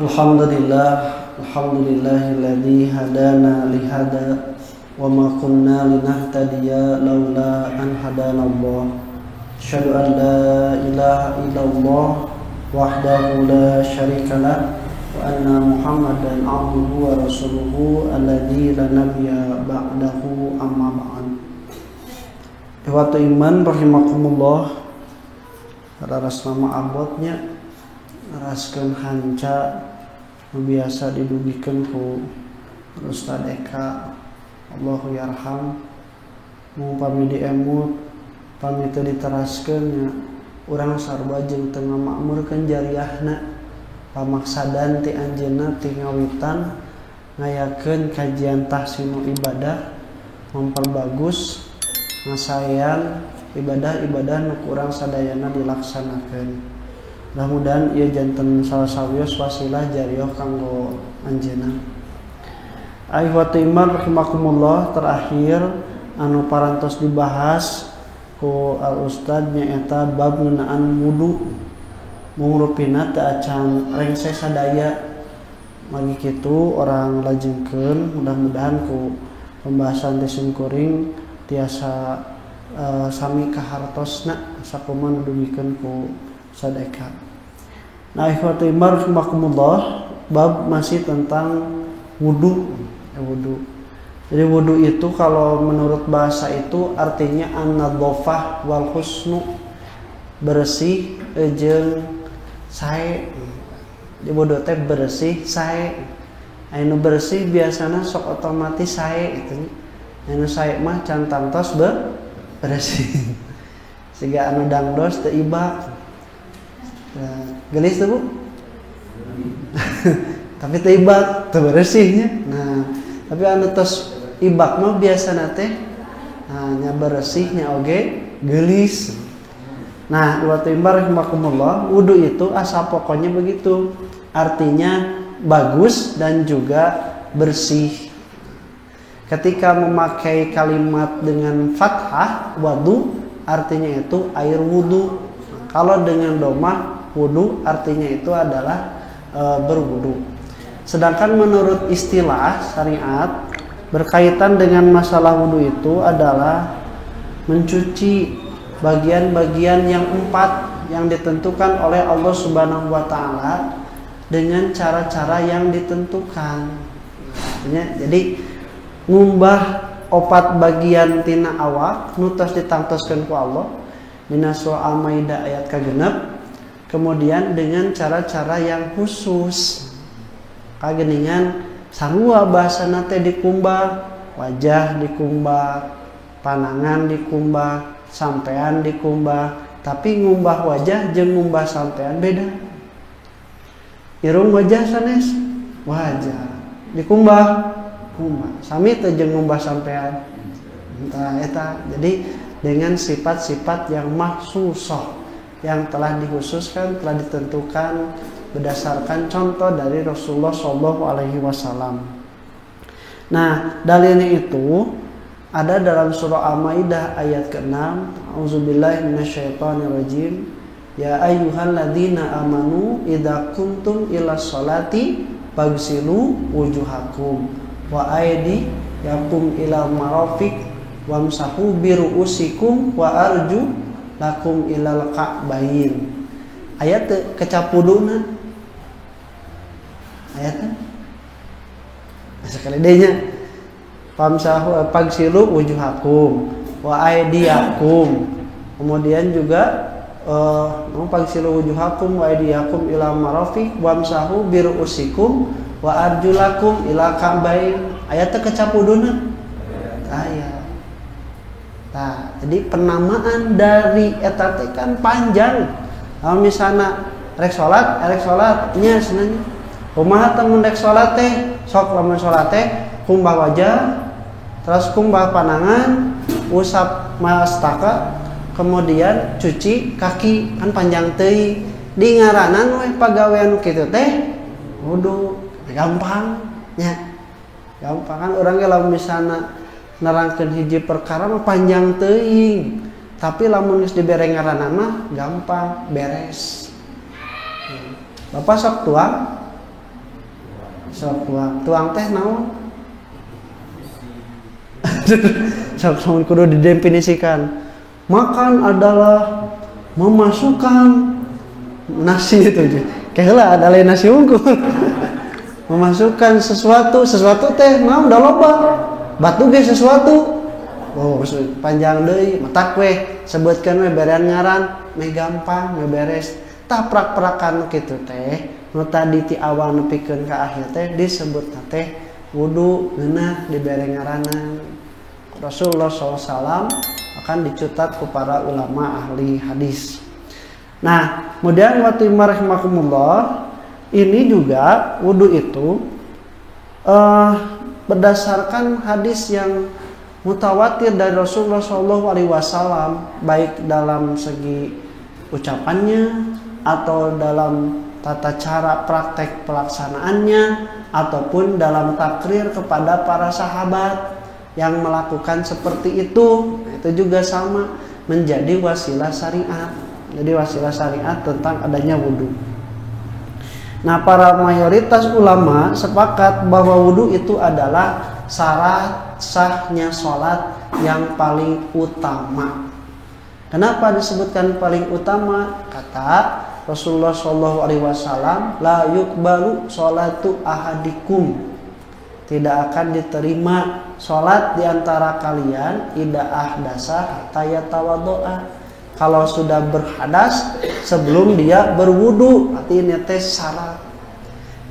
Alhamdulillahilladzi hadana lihada wa ma kunna linahtadiya laula an hadanallah. Asyhadu an la ilaha illallah wahdahu la syarikalah wa anna Muhammadan abduhu wa rasuluhu alladzi la nabiyya ba'dahu amma ba'd. Ikhwatu iman rahimakumullah. Raras nama abotnya raskeun hanca biasa didugikeun ku Ustaz Eka Allahu yarham pami diemut pami teu diteraskeun nya urang sarua jeung teu ngamakmurkeun jariahna pamaksadan ti anjeunna ti ngawitan ngayakeun kajian tahsinu ibadah memperbagus ngasayan ibadah-ibadah nu kurang sadayana dilaksanakeun. Mudah-mudahan ieu janten salah-sawios wasilah jariyah kanggo anjeunna. Aihwatu iman rahimakumullah, terakhir anu parantos dibahas ku al ustad nyaeta bab ngeunaan wudu. Mungrupina teu acan rengse sadaya. Magi kitu orang lajengkeun mudah-mudahan ku pembahasan teh singkuring tiasa sami kahartosna sakumaha nudugikeun ku sadeka. Nah, ikhwatu iman rahimakumullah, bab masih tentang wudu. Jadi wudu itu kalau menurut bahasa itu artinya an-nadhafah wal husnu, bersih jeung sae. Di wudu teh bersih sae. Anu bersih biasana sok otomatis sae itu. Anu sae mah can tantos bersih. Siga anu dangdos teu ibak. Gelis tuh Bu? Tapi teu ibak, teu bersihnya. Nah, tapi anu tos ibak mah biasana teh nya bersihnya oge gelis. Nah, wa timbar rahimakumullah, wudu itu asal pokoknya begitu. Artinya bagus dan juga bersih. Ketika memakai kalimat dengan fathah wudu artinya itu air wudu. Kalau dengan domah wudu artinya itu adalah berwudu. Sedangkan menurut istilah syariat berkaitan dengan masalah wudu itu adalah mencuci bagian-bagian yang 4 yang ditentukan oleh Allah Subhanahu wa taala dengan cara-cara yang ditentukan. Jadi ngumbah 4 bagian tina awak nu tos ditangtoskeun ku Allah dina surah Al-Maidah ayat kagenep. Kemudian dengan cara-cara yang khusus kageningan sarua bahasana teh dikumbah, wajah dikumbah, panangan dikumbah, sampean dikumbah. Tapi ngumbah wajah jeung ngumbah sampean beda. Irung wajah sanes wajah dikumbah sami teh jeung ngumbah sampean. Eta jadi dengan sifat-sifat yang mahsusah yang telah dikhususkan, telah ditentukan berdasarkan contoh dari Rasulullah SAW. Nah, dalilnya itu ada dalam surah Al-Maidah ayat ke-6. A'udzubillahi minasyaitonirrajim. Ya ayyuhalladzina amanu idza kuntum ilas sholati faghsilu wujuhakum wa aydiyakum ilal marafiq wamsahu biru'usikum wa arju lakum ilal ka'bain. Ayat kecapuduna. Ayatnya sekali dehnya. Famsahu pagsilu wujuhakum wa aydiyakum. Kemudian juga pagsilu wujuhakum wa aydiyakum ilal marafiq wamsahu biru'usikum wa arjulakum ilal ka'bain. Ayatnya kecapuduna. Ayat. Nah, jadi penamaan dari eta teh kan panjang. Kalau misalnya rek salat nya senanya. Kumaha teh mun rek salat teh? Sok lamun salat teh kumbah wajah, terus kumbah panangan, usap mastaka, kemudian cuci kaki, kan panjang teuing. Di ngaranan we pagawean kitu teh wudu. Gampang nya. Gampang kan urang ge lamun misalna nerangkeun hiji perkara mah panjang teuing, tapi lamun geus dibere ngaranna mah gampang beres. Bapak sok tuang Sok tuang teh naon? Sok kudu didefinisikan. Makan adalah memasukkan nasi itu. Kayak ada lain nasi unggul. Memasukkan sesuatu teh naon da loba. Batu ge sesuatu. Oh, panjang deui, matak we sebutkeun we berean ngaran, meh gampang, meh beres. Taprak-prakan kitu teh, nu tadi ti awal nepikeun ka akhir teh disebutna teh wudu ngeunah dibere ngaranan. Rasulullah SAW akan dicatat ku para ulama ahli hadis. Nah, kemudian wa rahimakumullah, ini juga wudu itu berdasarkan hadis yang mutawatir dari Rasulullah SAW, baik dalam segi ucapannya atau dalam tata cara praktek pelaksanaannya ataupun dalam takrir kepada para sahabat yang melakukan seperti itu. Itu juga sama menjadi wasilah syariat. Jadi wasilah syariat tentang adanya wudu. Nah, para mayoritas ulama sepakat bahwa wudu itu adalah syarat sahnya sholat yang paling utama. Kenapa disebutkan paling utama? Kata Rasulullah SAW, la yuqbalu sholatu ahadikum, tidak akan diterima sholat diantara kalian ida ahdasa hatta yatawaddo'a, kalau sudah berhadas sebelum dia berwudu. Artinya teh syarat.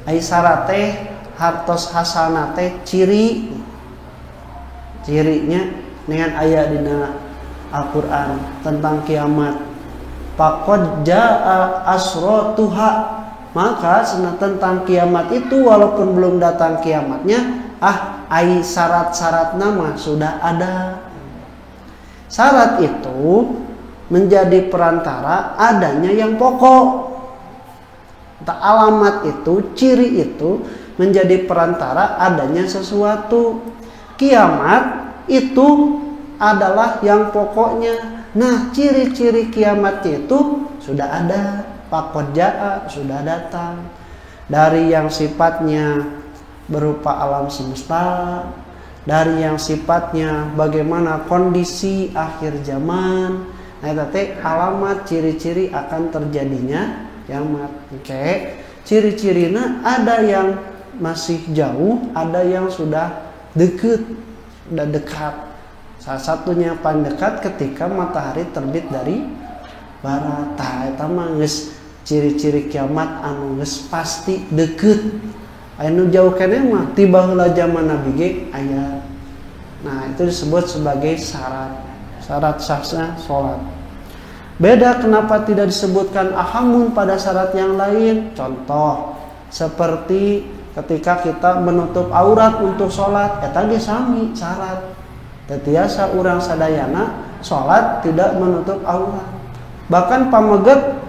Ai syarat teh hartos hasanah teh cirinya dengan ayat dina Al-Quran tentang kiamat. Faqad jaa asratuha, maka tentang kiamat itu walaupun belum datang kiamatnya, ai syarat-syarat nama sudah ada. Syarat itu menjadi perantara adanya yang pokok. Alamat itu, ciri itu menjadi perantara adanya sesuatu. Kiamat itu adalah yang pokoknya. Nah, ciri-ciri kiamatnya itu sudah ada. Faqad jaa, sudah datang. Dari yang sifatnya berupa alam semesta, dari yang sifatnya bagaimana kondisi akhir zaman. Nah, itu alamat ciri-ciri akan terjadinya kiamat. Oke. Ciri-cirinya ada yang masih jauh, ada yang sudah dekat. Salah satunya paling dekat ketika matahari terbit dari barat. Eta mah geus ciri-ciri kiamat anu geus pasti deket. Anu jauh keneh mah tiba heula zaman Nabi ge aya. Nah, itu disebut sebagai syarat sahnya salat. Beda kenapa tidak disebutkan ahamun pada syarat yang lain? Contoh seperti ketika kita menutup aurat untuk sholat, eta ge sami syarat. Tetiasa urang sadayana sholat tidak menutup aurat. Bahkan pameget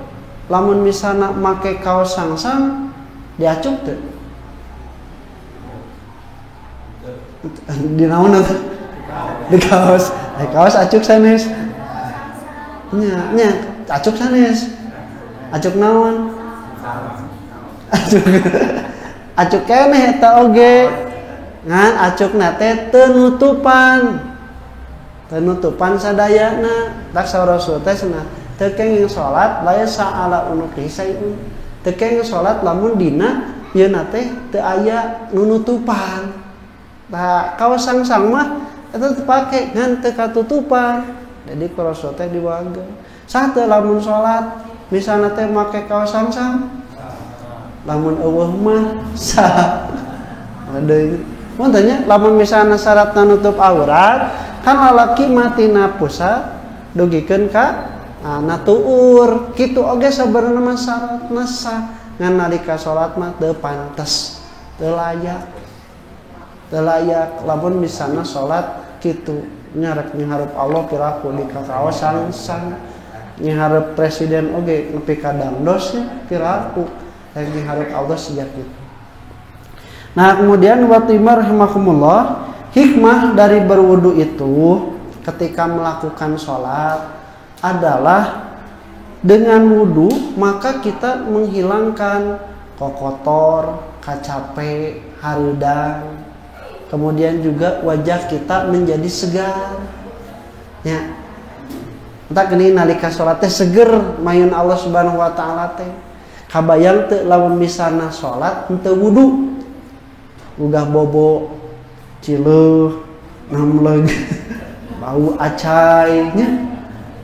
lamun misalna make kaos sangsang diacuk teu? Di naon atuh? Di kaos. Kaos acuk sanes. Nya, acuk sanes. Acuk naon? Acuk keneh eta oge. Ngan acukna teh teu nutupan sadayana. Tak Rasul teh cenah teu kenging salat lae sa'ala unuqi sayun. Teu kenging salat lamun dina yeuna teh teu aya nu nutupan. Tah kaos sangsang mah eta teu pake ngan teu katutupan. Jadi ku Rasul teh diwaga. Saha teu lamun salat misalna teh make kaos sangsang? Lamun eueuh mah sah. Adeui. Mun tanya lamun misalna syaratna nutup aurat, kan lalaki matina pusat dugikeun ka natuur. Kitu oge sabenerna mah syaratna sah. Ngan nalika salat mah teu pantes, teu layak. Teu layak lamun misalna salat kitu nyarek nyihareup Allah piraku di kaos sangsang. Nyihareup presiden oge nepi ka dangdosnya piraku. Yang diharap Allah sejak itu. Nah, kemudian watimar rahimakumullah, hikmah dari berwudu itu ketika melakukan sholat adalah dengan wudu maka kita menghilangkan kotor, kacape, hareudang. Kemudian juga wajah kita menjadi segar. Ya. Entah gini nalika salat teh seger mayun Allah Subhanahu wa taala teh. Kabayang teu lamun misalna salat henteu wudu. Ugah bobo, cileuh, namleg, bau acai nya.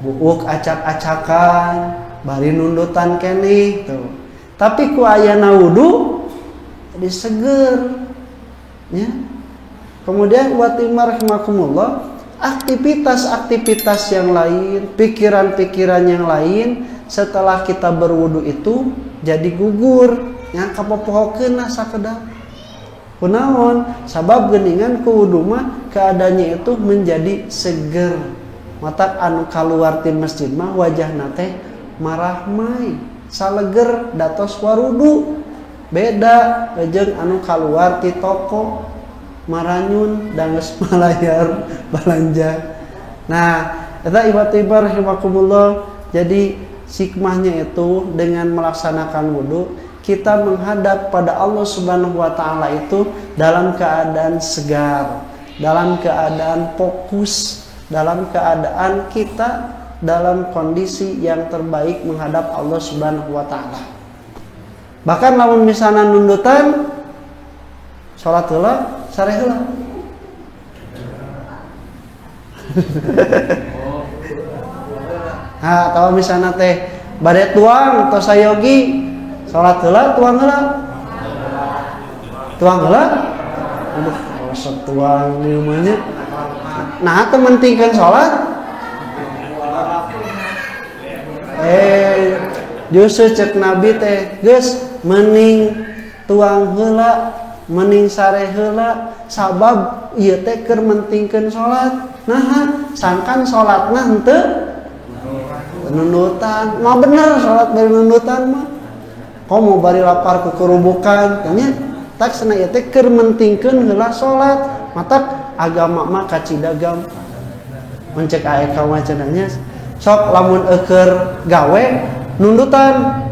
Buuk acak-acakan, bari nundutan keneh tuh. Tapi ku ayana wudu jadi seger. Ya. Kemudian wa rahimakumullah, aktivitas-aktivitas yang lain, pikiran-pikiran yang lain setelah kita berwudu itu jadi gugur, nya kapopohokeun sakedah. Kunaon? Sabab geuningan ku wudu mah keadaannya itu menjadi seger. Mata anu kaluar ti masjid mah wajahna teh marahmai, saleger datos warudu. Beda jeung anu kaluar ti toko maranyun danges malayar balanja. Nah, eta ibadah rahimakumullah. Jadi hikmahnya itu dengan melaksanakan wudu kita menghadap pada Allah Subhanahu wa taala itu dalam keadaan segar, dalam keadaan fokus, dalam keadaan kita dalam kondisi yang terbaik menghadap Allah Subhanahu wa taala. Bahkan lamun misalna nundutan salat heula, sare heula. Nah, tahu misalna teh bade tuang tos sayogi, salat heula tuang heula. Tuang heula. Aduh, awasna tuang ieu mah nya. Nah, teu mentingkeun salat. Justru cek Nabi teh, geus mending tuang heula, mending sare heula, sabab ieu teh keur mentingkeun salat. Nah, sangkan salatna henteu nundutan. Mah bener salat bari nundutan mah. Komo bari lapar ku kerubukan, nya tak cenah ieu teh keur mentingkeun heula salat. Matak agama mah kacida gampang. Mencek aya ka wacananya sok lamun eukeur gawe nundutan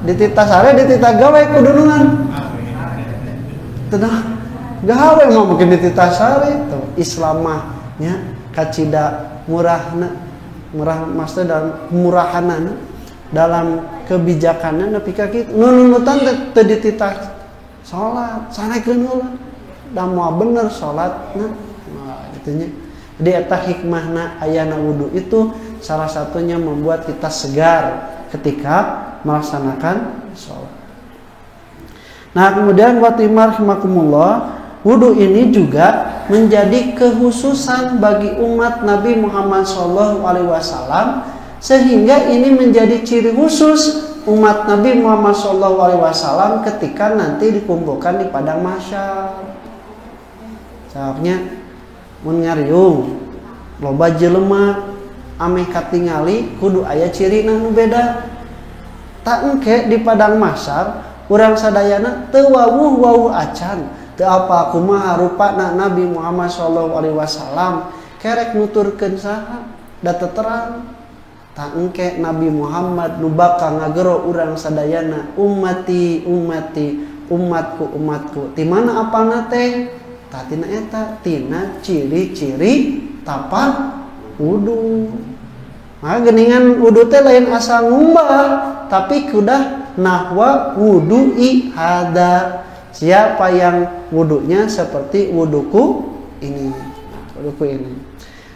ditita sare ditita gawe kudu nungan. Tenang gawe mah mungkin ditita sare tuh Islam mah nya kacida murahna, murah maksudnya dalam murahanana, dalam kebijakanna nepi ka kitu. Nundutan teu ditita salat, sarekeun heula. Da moal bener salatna. Nah, kitu nya. Jadi eta hikmahna ayana wudu itu salah satunya membuat kita segar ketika melaksanakan sholat. Nah, kemudian watimar rahimakumullah, wudu ini juga menjadi kekhususan bagi umat Nabi Muhammad SAW, sehingga ini menjadi ciri khusus umat Nabi Muhammad SAW ketika nanti dikumpulkan di padang mahsyar. Sababnya mun ngariung loba jelema ameh katingali kudu aya cirina nu beda. Tak engke di padang mahsyar urang sadayana teu wawuh acan, teu apa kumaha rupana Nabi Muhammad SAW kerek nuturkeun saha da teu terang. Tak engke Nabi Muhammad nu bakal ngagero urang sadayana ummati ummati, umatku. Ti mana apana teh? Tina eta tina ciri-ciri tapak wudu. Maka geningan wudu teh lain asal ngumbah, tapi kudah nahwa wudu'i hada. Siapa yang wudunya seperti wuduku ini.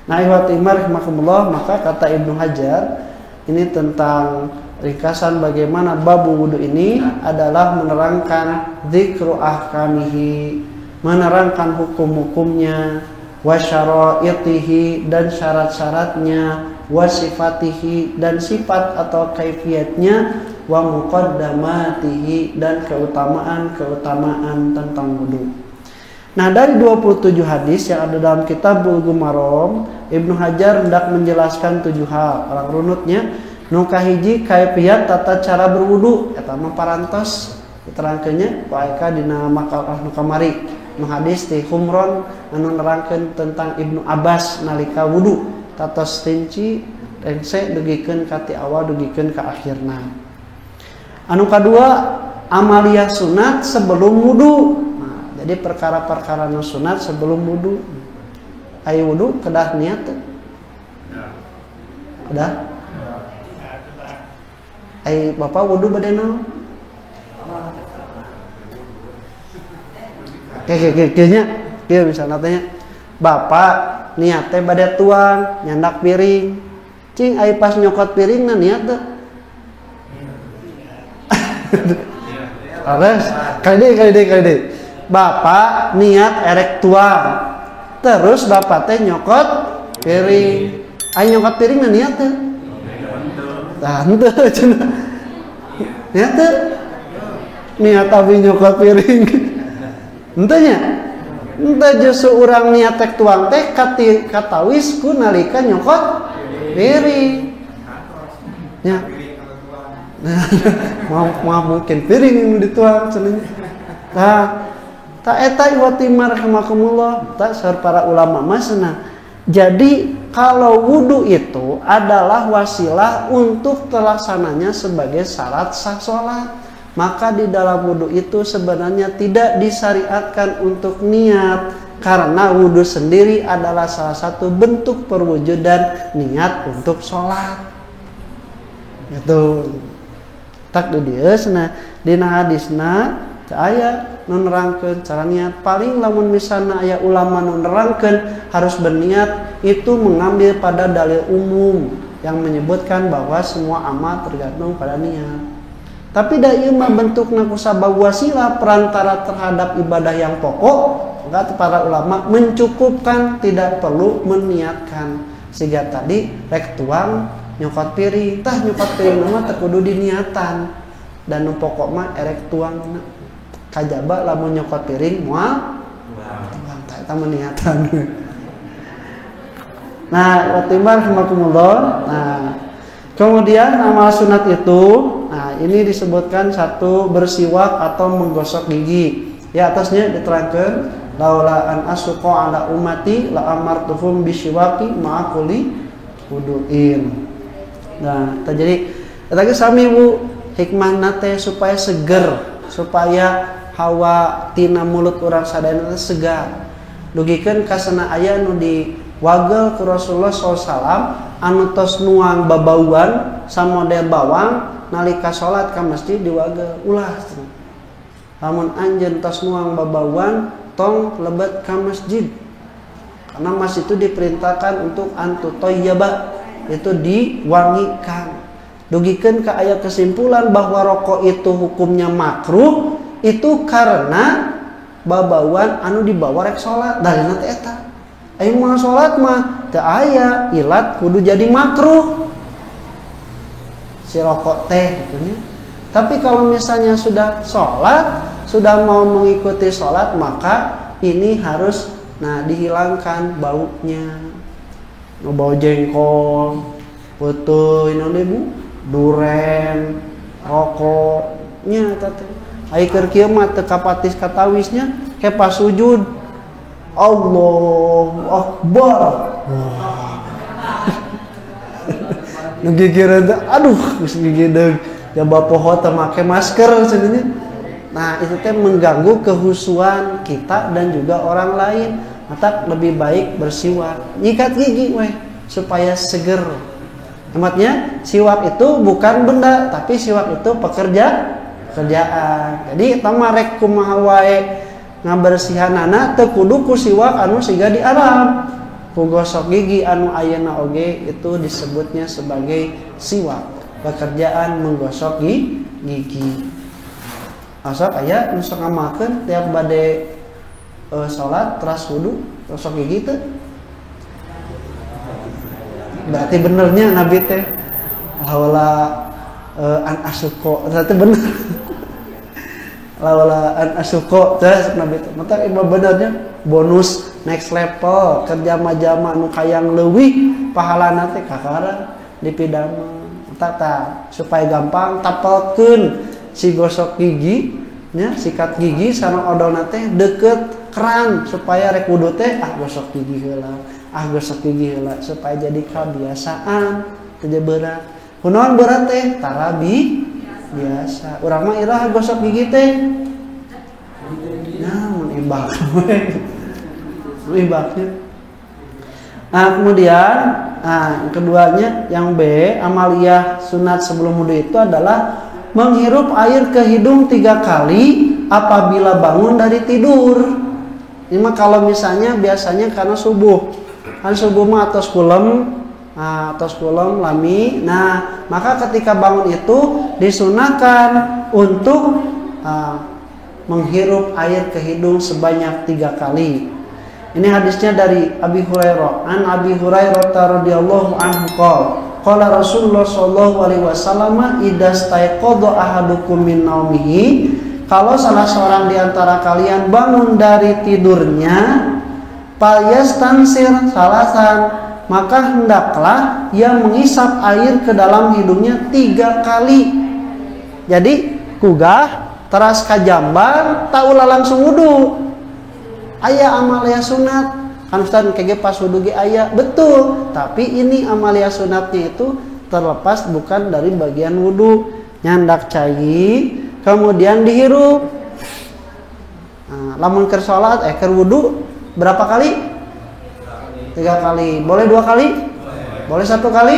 Nah, ihwatimar rahimakumullah, maka kata Ibnu Hajar ini tentang ringkasan bagaimana babu wudu ini adalah menerangkan dzikru ahkamihi, menerangkan hukum-hukumnya, wasyaraitihi dan syarat-syaratnya, wasifatihi dan sifat atau kaifiatnya, wa muqaddamatihi dan keutamaan-keutamaan tentang wudu. Nah, dari 27 hadis yang ada dalam kitab Bulughul Maram, Ibnu Hajar hendak menjelaskan 7 hal. Orang runutnya nu kahiji kaifiat tata cara berwudu, eta mah parantos diterangkeunnya ku aya dina makalah nu kamari. Nu hadis ti Humron anu nerangkeun tentang Ibnu Abbas nalika wudu tatos rinci rengse dugikeun ka ti awal dugikeun ka akhirna. Anu kadua amalia sunat sebelum wudu. Nah, jadi perkara-perkara nu sunat sebelum wudu. Aya wudu kedah niat teh. Kedah. Ai Bapak wudu bade naon? Kayaknya dia misalnya tanya, Bapak niat teh bade tuang nyandak piring. Cing ai pas nyokot piring na niat teh. Terus kali deh. Bapak niat erek tuang. Terus bapak teh nyokot piring. Ai nyokot piring na niat teh. Tah henteu cenah. Niat teh. Niat abi nyokot piring. Henteu nya. Henteu justru urang niat tek tuang teh katawis ku nalika nyokot piring. Nya. Nah, mungkin piring yang dituang cenanya. Nah, tak eta iwatimar rahmakumullah, tak saur para ulama masna. Jadi kalau wudu itu adalah wasilah untuk terlaksananya sebagai syarat sah salat. Maka di dalam wudu itu sebenarnya tidak disyariatkan untuk niat, karena wudu sendiri adalah salah satu bentuk perwujudan niat untuk sholat. Itu tak di dieu cenah dina hadisna teu aya nu nerangkeun cara niat. Paling lamun misalna aya ulama nu nerangkeun harus berniat, itu mengambil pada dalil umum yang menyebutkan bahwa semua amal tergantung pada niat. Tapi da ieu mah bentukna kusabab wasilah perantara terhadap ibadah yang pokok, maka para ulama mencukupkan, tidak perlu meniatkan. Sehingga tadi rek tuang nyokot piring, tah nyokot piring mah teu kudu diniatan. Dan nu pokok mah erek tuang kajaba lamun nyokot piring moal tuang tah eta meniatan. Nah, watibar rahmatullah. Nah, kemudian amal sunat itu, nah ini disebutkan satu bersiwak atau menggosok gigi. Ya atasnya diterangkan laula an asuqa ala ummati la amartuhum bisyiwaki ma'a kulli wudu'in. Nah, jadi tadi sami Bu hikmahna teh supaya seger, supaya hawa tina mulut urang sadayana teh segar. Dugikeun kasana aya nu diwagel ku Rasulullah SAW anu tos nuang babauan samodel bawang nalika salat ka masjid diwagel ulah. Lamun anjeun tos nuang babauan tong lebet ka masjid. Karena masjid itu diperintahkan untuk antuthayyaba, itu diwangikan. Dugikeun ka aya kesimpulan bahwa rokok itu hukumnya makruh itu karena babauan anu dibawa rek salat. Dalilna teh eta. Aya mah salat mah teu aya ilat kudu jadi makruh si rokok teh gitu nya. Tapi kalau misalnya sudah salat, sudah mau mengikuti salat, maka ini harus dihilangkan baunya. Bau jengkol, peutuy naon deui Bu? Duren, rokoknya eta teh. Ai keur kieu mah teu kapatis katawisnya ke pas sujud. Allahu Akbar. Nu gigireun teh aduh geus gigideug. Jaba poho teu make masker cenanya. Nah, itu teh mengganggu kehusuan kita dan juga orang lain. Maka lebih baik bersiwak, nyikat gigi weh supaya seger. Hematnya siwak itu bukan benda, tapi siwak itu pekerjaan. Jadi tama rek kumaha wae ngabersihanana teu kudu ku siwak anu siga di Arab. Ku gosok gigi anu ayeuna oge itu disebutnya sebagai siwak, pekerjaan menggosok gigi. Asal aya nu sok ngamalkeun tiap bade salat teras wudu gosok gigi teh. Berarti benernya Nabi teh laula an asuko, berarti bener. Laula an asuko teh Nabi teh. Mata ieu benernya bonus next level kerja majama nu kayang leuwih pahalana teh kakara dipidama. Tata supaya gampang tapelkeun si gosok gigi nya, sikat gigi sareng odolna teh deket keran supaya rek wudu teh gosok gigi heula, gosok gigi heula supaya jadi kebiasaan teu berat. Kunaon berat teh? Tarabi biasa. Urang mah iraha gosok gigi teh. Nah, mun ibak. Ibaknya. Nah, kemudian yang keduanya yang B, amaliyah sunat sebelum wudu itu adalah menghirup air ke hidung 3 kali apabila bangun dari tidur. Ini mah kalau misalnya biasanya karena subuh. Kan subuh mah atos kulem lami. Nah, maka ketika bangun itu disunahkan untuk menghirup air ke hidung sebanyak 3 kali. Ini hadisnya dari Abi Hurairah. An Abi Hurairah radhiyallahu anhu qala Rasulullah sallallahu alaihi wasallam idastaiqadha ahadukum min naumihi, kalau salah seorang di antara kalian bangun dari tidurnya, falyastansir salasan, maka hendaklah ia mengisap air ke dalam hidungnya 3 kali. Jadi kugah teras kajambar tak ulah langsung wudu. Aya amalia sunat kan Ustaz kege pas wudu ge aya betul, tapi ini amalia sunatnya itu terlepas bukan dari bagian wudu. Nyandak cai kemudian dihirup. Lamun keur salat keur wudu berapa kali? 3 kali. Boleh 2 kali? Boleh 1 kali?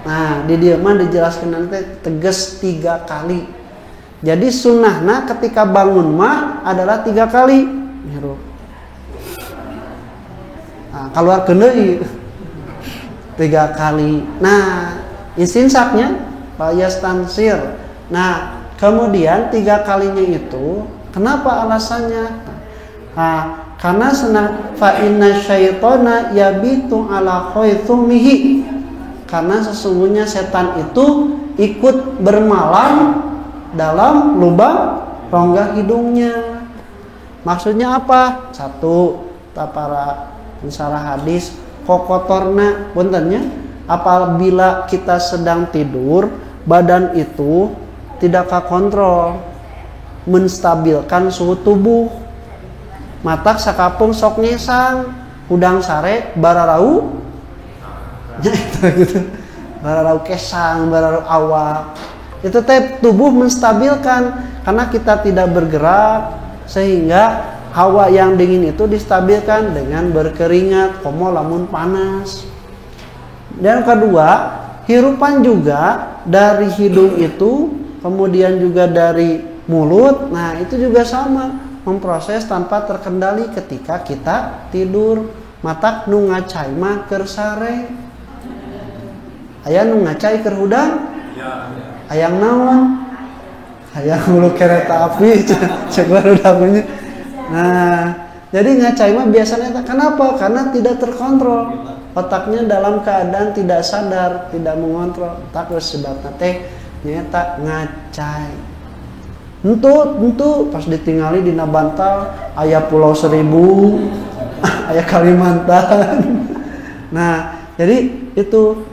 Nah, di dieu mah dijelaskeun nanti tegas 3 kali. Jadi sunnahna ketika bangun mah adalah 3 kali hirup. Nah, keluarkeun deui 3 kali. Nah, istinsaknya fayastansir. Nah, kemudian 3 kalinya itu kenapa alasannya? Karena fa inna syaitana yabitu ala khaythumihi. Karena sesungguhnya setan itu ikut bermalam dalam lubang rongga hidungnya. Maksudnya apa? 1, para pensarah hadis kokotorna puntennya, apabila kita sedang tidur badan itu tidak kontrol menstabilkan suhu tubuh. Matak sakapung sok nyesang, udang sare bararau gitu. Bararau kesang, bararau awak. Itu teh tubuh menstabilkan karena kita tidak bergerak sehingga hawa yang dingin itu distabilkan dengan berkeringat, komo lamun panas. Dan kedua, hirupan juga dari hidung itu, kemudian juga dari mulut. Nah, itu juga sama, memproses tanpa terkendali ketika kita tidur. Matak nu ngacai mah keur sare. Aya nu ngacai keur hudang? Hayang naon? Hayang ulu kereta api cek barudak. Nah, jadi ngacai mah biasanya kenapa? Karena tidak terkontrol. Otaknya dalam keadaan tidak sadar, tidak mengontrol. Tak sebabna teh nyata ngacai. Entu pas ditinggali dina bantal aya Pulau Seribu, aya Kalimantan. Nah, jadi itu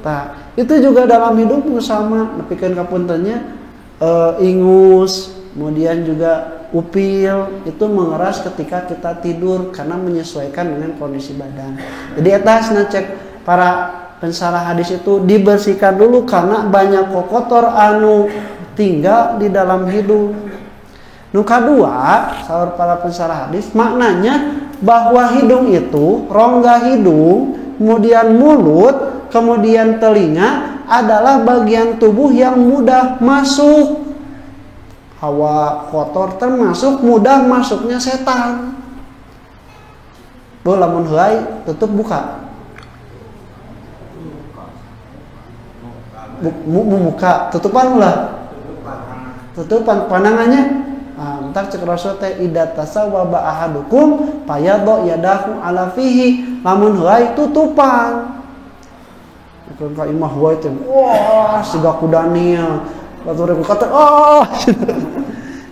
itu juga dalam hidup sama, nepikeun kapuntennya ingus, kemudian juga upil itu mengeras ketika kita tidur karena menyesuaikan dengan kondisi badan. Jadi atas cek para pensarah hadis itu dibersihkan dulu karena banyak kotor anu tinggal di dalam hidung. Nu kadua, saur para pensarah hadis, maknanya bahwa hidung itu, rongga hidung, kemudian mulut, kemudian telinga adalah bagian tubuh yang mudah masuk hawa kotor, termasuk mudah masuknya setan. Bo lamun heuai tutup buka. Muka tutupan ulah. Tutupan pandangannya. Entar cek Rasul teh idatasa wa ba'ahadukum fayadha yadahu ala fihi. Lamun heuai tutupan. Kun ka imah wae teh. Wah, siga kudania. Batur ku kata,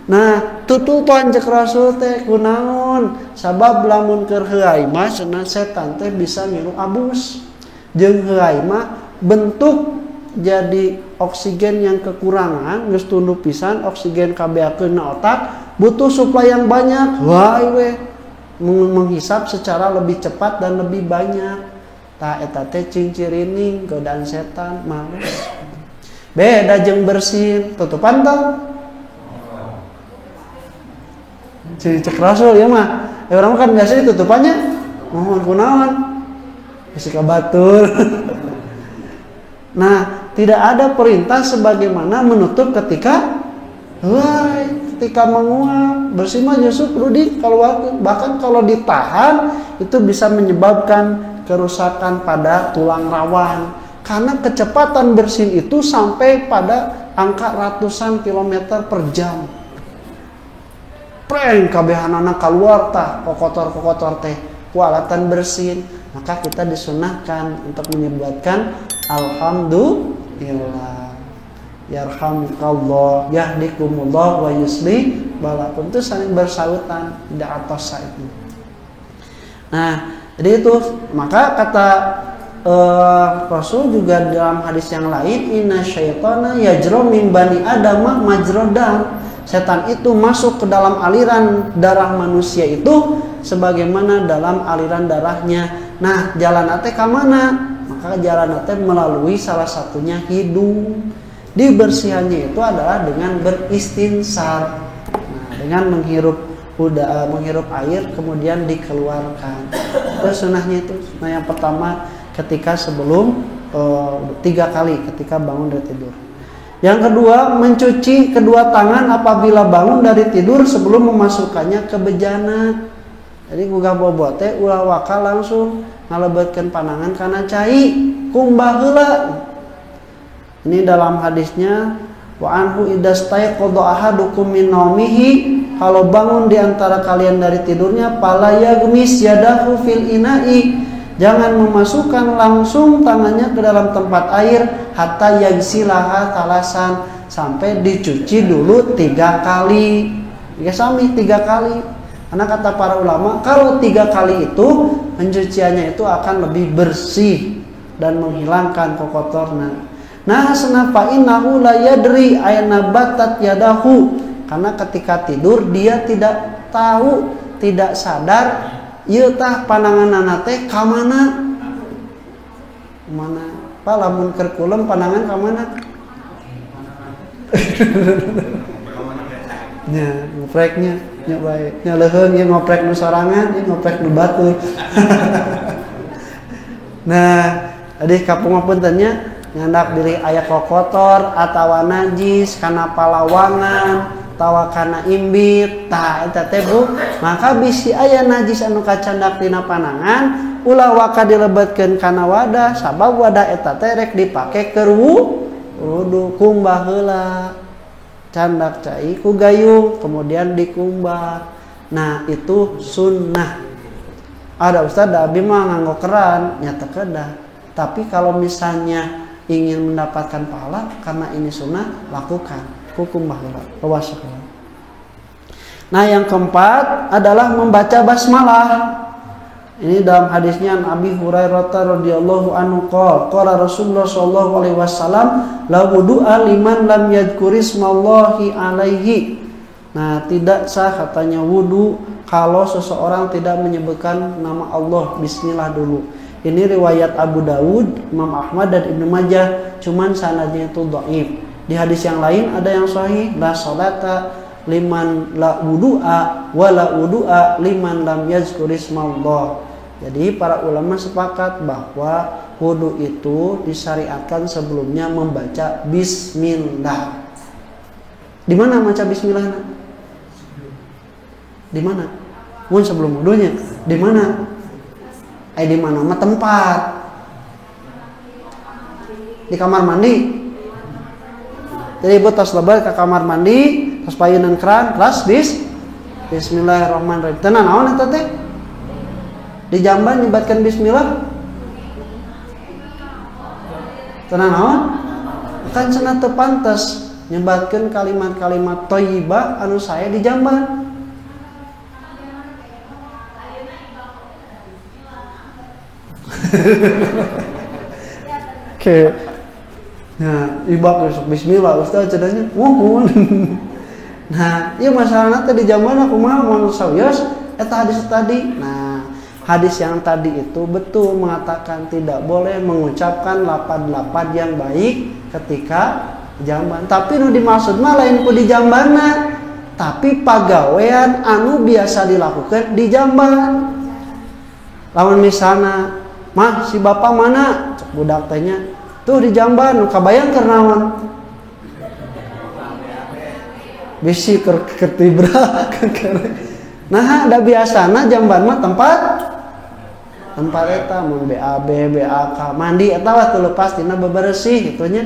Nah, tutupan cek Rasul teh kunaon? Sabab lamun keur heuai mah cenah setan teh bisa ngilu abus. Jeung heuai mah bentuk jadi oksigen yang kekurangan, geus tunduk pisan oksigen kabeakeun na otak, butuh suplai yang banyak. Wah, we menghisap secara lebih cepat dan lebih banyak. Tah eta teh cing cirining godaan setan males. Beda jeung bersin tutupan tong. Cek Rasul ya mah. Orang kan biasa tutupannya mohon kunaon. Bisi ka batur. Nah, tidak ada perintah sebagaimana menutup ketika menguap. Bersih mah justru perlu dikeluarkan. Bahkan kalau ditahan itu bisa menyebabkan kerusakan pada tulang rawan. Karena kecepatan bersin itu sampai pada angka ratusan kilometer per jam. Preng kabehanana keluar tah kokotor teh ku alatan bersin. Maka kita disunahkan untuk menyebutkan alhamdulillah, yarhamukallah, yahdikumullah wa yusli balakum. Itu saling bersautan di atas itu. Nah, jadi itu maka kata Rasul juga dalam hadis yang lain, inna syaitana yajro min bani adama majrodam. Setan itu masuk ke dalam aliran darah manusia itu sebagaimana dalam aliran darahnya. Nah, jalan ate ka mana? Maka jalan ate melalui salah satunya hidung. Dibersihannya itu adalah dengan beristinsar. Nah, dengan menghirup air kemudian dikeluarkan. Itu sunahnya itu. Nah, yang pertama ketika sebelum 3 kali ketika bangun dari tidur. Yang kedua, mencuci kedua tangan apabila bangun dari tidur sebelum memasukkannya ke bejana. Jadi gugah bobot teh ulah waka langsung ngalebeutkeun panangan kana cai kumbah heula. Ini dalam hadisnya wa anhu idastayqadha ahadukum min naumihi, kalau bangun di antara kalian dari tidurnya fala yagmis yadahu fil ina'i, jangan memasukkan langsung tangannya ke dalam tempat air hatta yagsilaha talasan, sampai dicuci dulu 3 kali. Ya sami 3 kali. Karena kata para ulama kalau 3 kali itu pencuciannya itu akan lebih bersih dan menghilangkan kokotorna. Nah, senafa innahu la yadri ayna batat yadahu, karena ketika tidur dia tidak tahu, tidak sadar ieu tah pananganna teh ka mana? Mana? Pa lamun keur kulem panangan ka mana? Nya, ngopreknya nya bae. Nya leuheung ieu ngoprek nu sorangan, ieu ngoprek nu batur. Nah, tadi kapungapuntennya nyandak diri aya kokotor atawa najis kana palawangan tawa kana imbit tah eta teh Bu, maka bisi aya najis anu kacandak dina panangan ulah waka dilebetkeun kana wadah, sabab wadah eta teh rek dipake keur wudu, kumbah heula candak cai ku gayung kemudian dikumbah. Nah, itu sunnah. Ada ustaz da abi mah nganggo keran nya teu kedah. Tapi kalau misalnya ingin mendapatkan pahala karena ini sunnah, lakukan hukum bahula. Nah, yang keempat adalah membaca basmalah. Ini dalam hadisnya Abi Hurairah radhiyallahu anhu qala Rasulullah sallallahu alaihi wasallam la wudu'a liman lam yadhkurismallahi alaihi. Nah, tidak sah katanya wudu kalau seseorang tidak menyebutkan nama Allah, bismillah dulu. Ini riwayat Abu Dawud, Imam Ahmad dan Ibnu Majah, cuman sanadnya itu dhaif. Di hadis yang lain ada yang sahih, la salata liman la wudu'a wa la wudu'a liman lam yazkurismallah. Jadi para ulama sepakat bahwa wudu itu disyariatkan sebelumnya membaca bismillah. Di mana baca bismillah? Di mana? Mun sebelum wudunya. Di mana? Di mana mah tempat? Di kamar mandi. Jadi ibu tos lebar ke kamar mandi, tos payunan keran, kelas bismillahirrahmanirrahim. Tenan naon eta teh? Di jamban nyebatkan bismillah. Tenan naon? Kan cenah teu pantes nyebatkeun kalimat-kalimat thayyibah anu saya di jamban. Oke. Nah, ibak besok bismillah ustaz cenahnya. Muhun. Nah, ieu masalahna teh di jamban kumaha mun sawios eta hadis tadi. Nah, hadis yang tadi itu betul mengatakan tidak boleh mengucapkan lafaz-lafaz yang baik ketika jamban. Tapi nu dimaksud mah lain ku di jambana, tapi pagawean anu biasa dilakukan di jamban. Lamun misalna, mah si bapak mana? Cek budak tanya, tuh di jamban, nu kabayang keur naon? Bisi keur tibra. Nah, da biasana jamban mah tempat eta mun BAB, BAK, mandi eta teu lepas tina bebersih kitu nya.